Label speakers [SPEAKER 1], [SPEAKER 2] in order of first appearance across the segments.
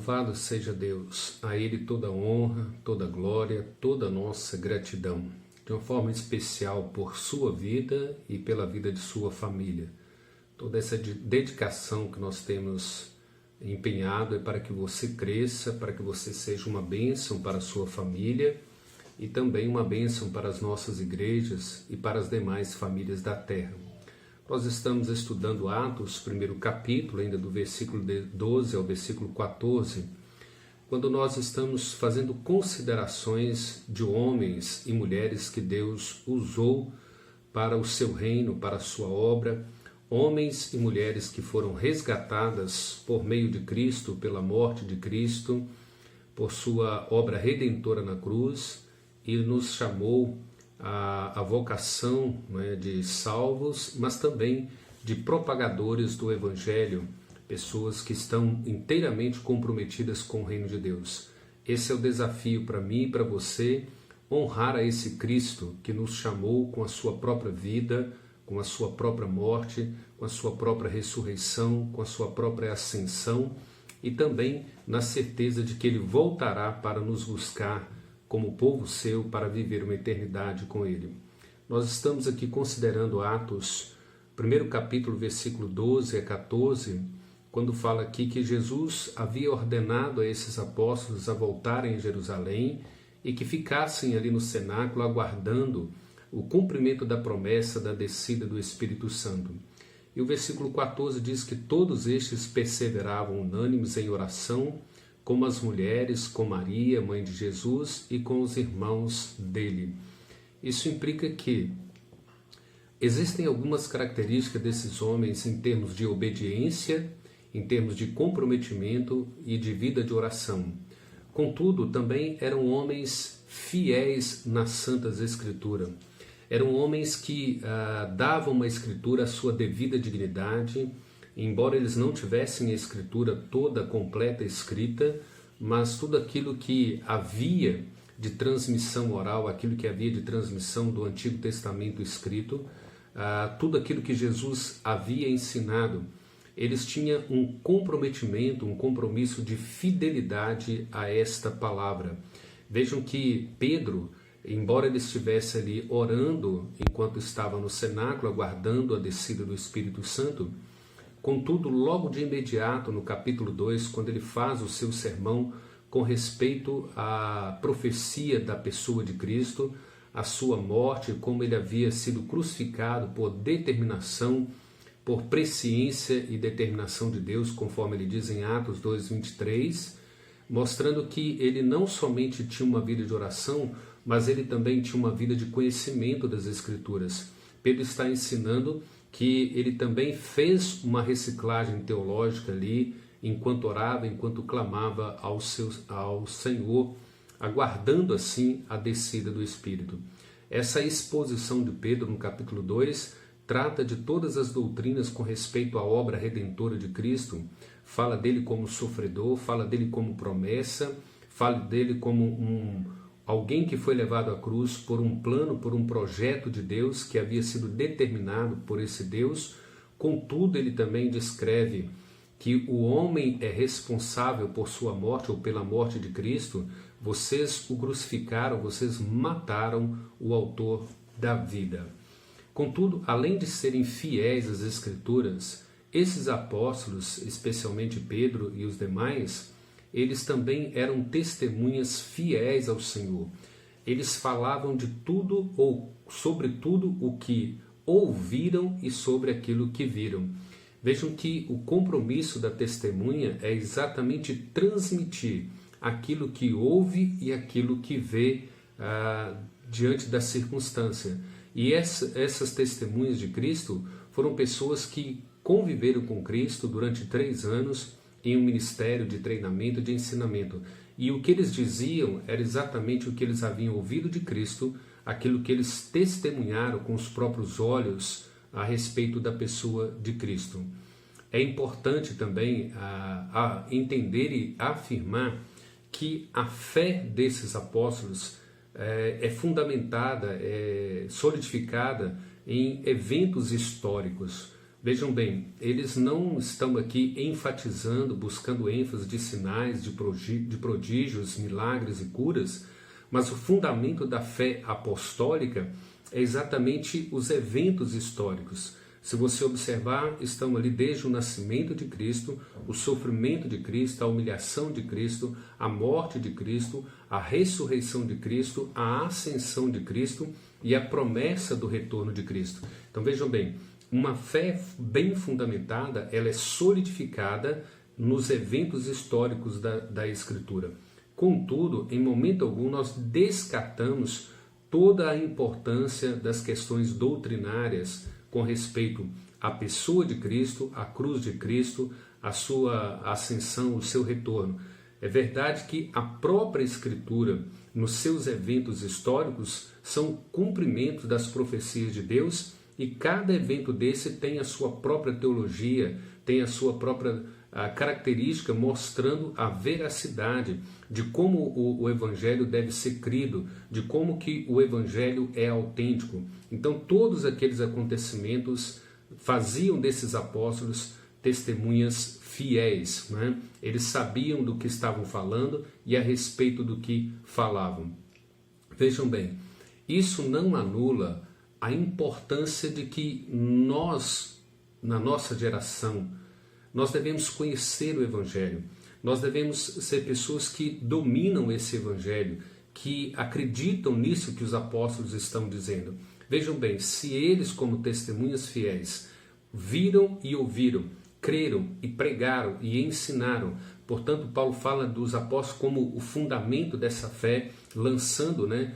[SPEAKER 1] Louvado seja Deus, a Ele toda honra, toda glória, toda nossa gratidão, de uma forma especial por sua vida e pela vida de sua família. Toda essa dedicação que nós temos empenhado é para que você cresça, para que você seja uma bênção para a sua família e também uma bênção para as nossas igrejas e para as demais famílias da terra. Nós estamos estudando Atos, primeiro capítulo, ainda do versículo 12 ao versículo 14, quando nós estamos fazendo considerações de homens e mulheres que Deus usou para o seu reino, para a sua obra, homens e mulheres que foram resgatadas por meio de Cristo, pela morte de Cristo, por sua obra redentora na cruz, e nos chamou a vocação, né, de salvos, mas também de propagadores do Evangelho, pessoas que estão inteiramente comprometidas com o reino de Deus. Esse é o desafio para mim e para você, honrar a esse Cristo que nos chamou com a sua própria vida, com a sua própria morte, com a sua própria ressurreição, com a sua própria ascensão e também na certeza de que Ele voltará para nos buscar como povo seu para viver uma eternidade com Ele. Nós estamos aqui considerando Atos, primeiro capítulo, versículo 12 a 14, quando fala aqui que Jesus havia ordenado a esses apóstolos a voltarem a Jerusalém e que ficassem ali no cenáculo aguardando o cumprimento da promessa da descida do Espírito Santo. E o versículo 14 diz que todos estes perseveravam unânimes em oração, como as mulheres, com Maria, mãe de Jesus, e com os irmãos dele. Isso implica que existem algumas características desses homens em termos de obediência, em termos de comprometimento e de vida de oração. Contudo, também eram homens fiéis nas Santas Escrituras. Eram homens que davam à Escritura a sua devida dignidade, embora eles não tivessem a Escritura toda completa escrita, mas tudo aquilo que havia de transmissão oral, aquilo que havia de transmissão do Antigo Testamento escrito, tudo aquilo que Jesus havia ensinado, eles tinham um comprometimento, um compromisso de fidelidade a esta palavra. Vejam que Pedro, embora ele estivesse ali orando enquanto estava no cenáculo, aguardando a descida do Espírito Santo, contudo, logo de imediato, no capítulo 2, quando ele faz o seu sermão com respeito à profecia da pessoa de Cristo, a sua morte, como ele havia sido crucificado por determinação, por presciência e determinação de Deus, conforme ele diz em Atos 2:23, mostrando que ele não somente tinha uma vida de oração, mas ele também tinha uma vida de conhecimento das Escrituras. Pedro está ensinando que ele também fez uma reciclagem teológica ali, enquanto orava, enquanto clamava ao Senhor, aguardando assim a descida do Espírito. Essa exposição de Pedro no capítulo 2 trata de todas as doutrinas com respeito à obra redentora de Cristo, fala dele como sofredor, fala dele como promessa, fala dele como alguém que foi levado à cruz por um plano, por um projeto de Deus que havia sido determinado por esse Deus. Contudo, ele também descreve que o homem é responsável por sua morte ou pela morte de Cristo. Vocês o crucificaram, vocês mataram o autor da vida. Contudo, além de serem fiéis às Escrituras, esses apóstolos, especialmente Pedro e os demais, eles também eram testemunhas fiéis ao Senhor. Eles falavam de tudo ou sobre tudo o que ouviram e sobre aquilo que viram. Vejam que o compromisso da testemunha é exatamente transmitir aquilo que ouve e aquilo que vê diante da circunstância. E essas testemunhas de Cristo foram pessoas que conviveram com Cristo durante 3 anos, em um ministério de treinamento, de ensinamento. E o que eles diziam era exatamente o que eles haviam ouvido de Cristo, aquilo que eles testemunharam com os próprios olhos a respeito da pessoa de Cristo. É importante também entender e afirmar que a fé desses apóstolos é fundamentada, é solidificada em eventos históricos. Vejam bem, eles não estão aqui enfatizando, buscando ênfase de sinais, de prodígios, milagres e curas, mas o fundamento da fé apostólica é exatamente os eventos históricos. Se você observar, estão ali desde o nascimento de Cristo, o sofrimento de Cristo, a humilhação de Cristo, a morte de Cristo, a ressurreição de Cristo, a ascensão de Cristo e a promessa do retorno de Cristo. Então vejam bem, uma fé bem fundamentada, ela é solidificada nos eventos históricos da Escritura. Contudo, em momento algum, nós descartamos toda a importância das questões doutrinárias com respeito à pessoa de Cristo, à cruz de Cristo, à sua ascensão, o seu retorno. É verdade que a própria Escritura, nos seus eventos históricos, são cumprimentos das profecias de Deus, e cada evento desse tem a sua própria teologia, tem a sua própria característica, mostrando a veracidade de como o Evangelho deve ser crido, de como que o Evangelho é autêntico. Então todos aqueles acontecimentos faziam desses apóstolos testemunhas fiéis, né? Eles sabiam do que estavam falando e a respeito do que falavam. Vejam bem, isso não anula a importância de que nós, na nossa geração, nós devemos conhecer o Evangelho. Nós devemos ser pessoas que dominam esse Evangelho, que acreditam nisso que os apóstolos estão dizendo. Vejam bem, se eles, como testemunhas fiéis, viram e ouviram, creram e pregaram e ensinaram, portanto, Paulo fala dos apóstolos como o fundamento dessa fé, lançando, né,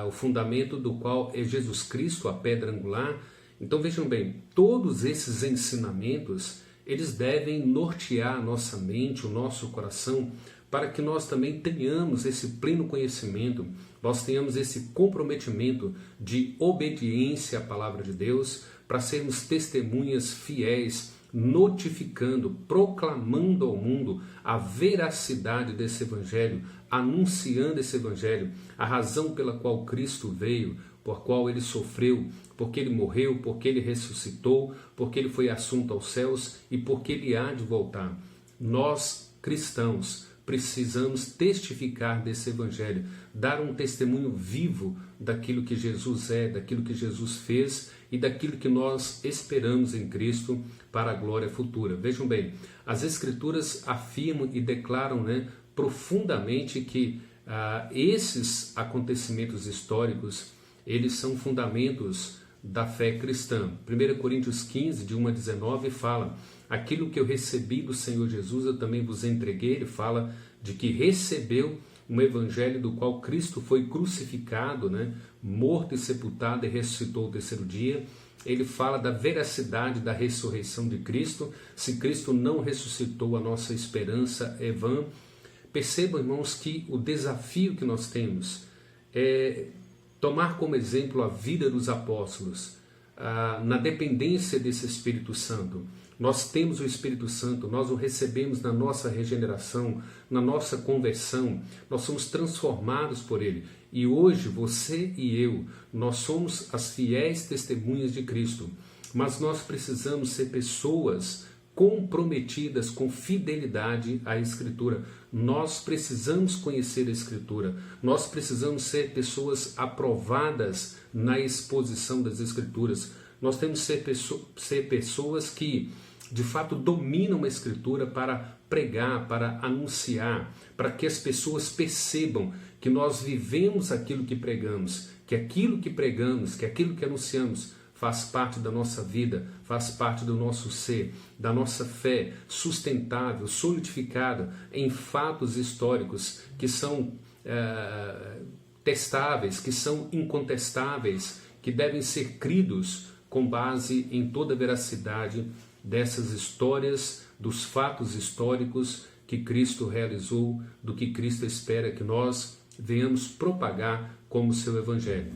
[SPEAKER 1] o fundamento do qual é Jesus Cristo, a pedra angular. Então vejam bem, todos esses ensinamentos, eles devem nortear a nossa mente, o nosso coração, para que nós também tenhamos esse pleno conhecimento, nós tenhamos esse comprometimento de obediência à palavra de Deus, para sermos testemunhas fiéis, notificando, proclamando ao mundo a veracidade desse Evangelho, anunciando esse Evangelho, a razão pela qual Cristo veio, por qual ele sofreu, porque ele morreu, porque ele ressuscitou, porque ele foi assunto aos céus e porque ele há de voltar. Nós, cristãos, precisamos testificar desse Evangelho, dar um testemunho vivo daquilo que Jesus é, daquilo que Jesus fez e daquilo que nós esperamos em Cristo para a glória futura. Vejam bem, as Escrituras afirmam e declaram, né, profundamente que esses acontecimentos históricos, eles são fundamentos da fé cristã. 1 Coríntios 15, de 1 a 19, fala: aquilo que eu recebi do Senhor Jesus, eu também vos entreguei. Ele fala de que recebeu um evangelho do qual Cristo foi crucificado, né, morto e sepultado e ressuscitou ao terceiro dia. Ele fala da veracidade da ressurreição de Cristo. Se Cristo não ressuscitou, a nossa esperança é vã. Percebam, irmãos, que o desafio que nós temos é tomar como exemplo a vida dos apóstolos, na dependência desse Espírito Santo. Nós temos o Espírito Santo, nós o recebemos na nossa regeneração, na nossa conversão, nós somos transformados por Ele. E hoje, você e eu, nós somos as fiéis testemunhas de Cristo, mas nós precisamos ser pessoas comprometidas com fidelidade à Escritura. Nós precisamos conhecer a Escritura, nós precisamos ser pessoas aprovadas na exposição das Escrituras. Nós temos que ser pessoas que, de fato, dominam a Escritura para pregar, para anunciar, para que as pessoas percebam que nós vivemos aquilo que pregamos, que aquilo que pregamos, que aquilo que anunciamos faz parte da nossa vida, faz parte do nosso ser, da nossa fé sustentável, solidificada em fatos históricos que são testáveis, que são incontestáveis, que devem ser cridos com base em toda a veracidade dessas histórias, dos fatos históricos que Cristo realizou, do que Cristo espera que nós venhamos propagar como seu Evangelho.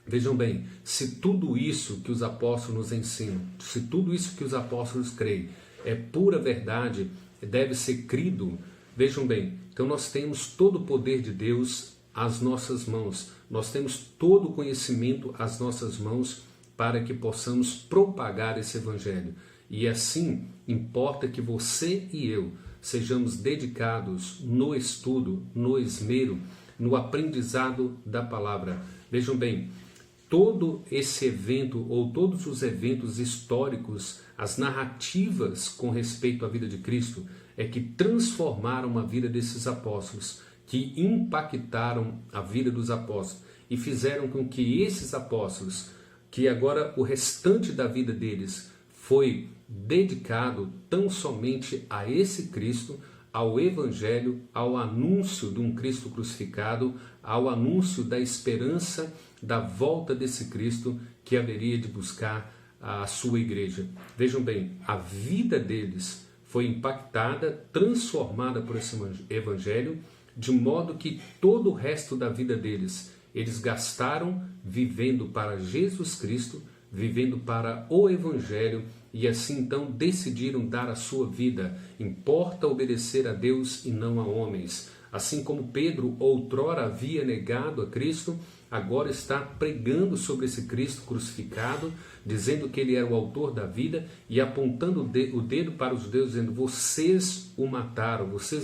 [SPEAKER 1] Vejam bem, se tudo isso que os apóstolos nos ensinam, se tudo isso que os apóstolos creem é pura verdade, deve ser crido, vejam bem, então nós temos todo o poder de Deus às nossas mãos, nós temos todo o conhecimento às nossas mãos para que possamos propagar esse evangelho. E assim, importa que você e eu sejamos dedicados no estudo, no esmero, no aprendizado da palavra. Vejam bem, todo esse evento ou todos os eventos históricos, as narrativas com respeito à vida de Cristo, é que transformaram a vida desses apóstolos, que impactaram a vida dos apóstolos e fizeram com que esses apóstolos, que agora o restante da vida deles foi dedicado tão somente a esse Cristo, ao Evangelho, ao anúncio de um Cristo crucificado, ao anúncio da esperança da volta desse Cristo que haveria de buscar a sua igreja. Vejam bem, a vida deles foi impactada, transformada por esse Evangelho, de modo que todo o resto da vida deles, eles gastaram vivendo para Jesus Cristo, vivendo para o Evangelho, e assim então decidiram dar a sua vida. Importa obedecer a Deus e não a homens. Assim como Pedro outrora havia negado a Cristo, agora está pregando sobre esse Cristo crucificado, dizendo que ele era o autor da vida e apontando o dedo para os judeus, dizendo: vocês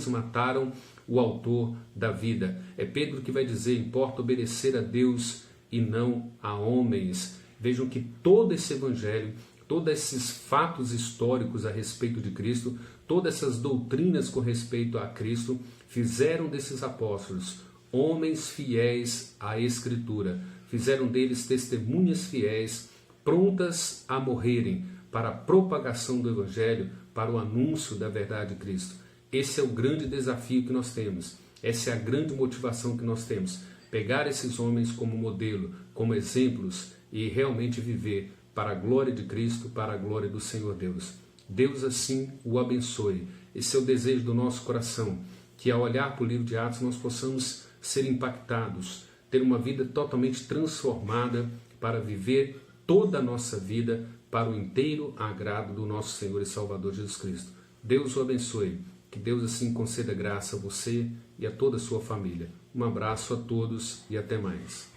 [SPEAKER 1] mataram o autor da vida. É Pedro que vai dizer: importa obedecer a Deus e não a homens. Vejam que todo esse evangelho, todos esses fatos históricos a respeito de Cristo, todas essas doutrinas com respeito a Cristo, fizeram desses apóstolos homens fiéis à Escritura, fizeram deles testemunhas fiéis, prontas a morrerem para a propagação do Evangelho, para o anúncio da verdade de Cristo. Esse é o grande desafio que nós temos, essa é a grande motivação que nós temos, pegar esses homens como modelo, como exemplos e realmente viver para a glória de Cristo, para a glória do Senhor Deus. Deus assim o abençoe. Esse é o desejo do nosso coração, que ao olhar para o livro de Atos nós possamos ser impactados, ter uma vida totalmente transformada para viver toda a nossa vida para o inteiro agrado do nosso Senhor e Salvador Jesus Cristo. Deus o abençoe. Que Deus assim conceda graça a você e a toda a sua família. Um abraço a todos e até mais.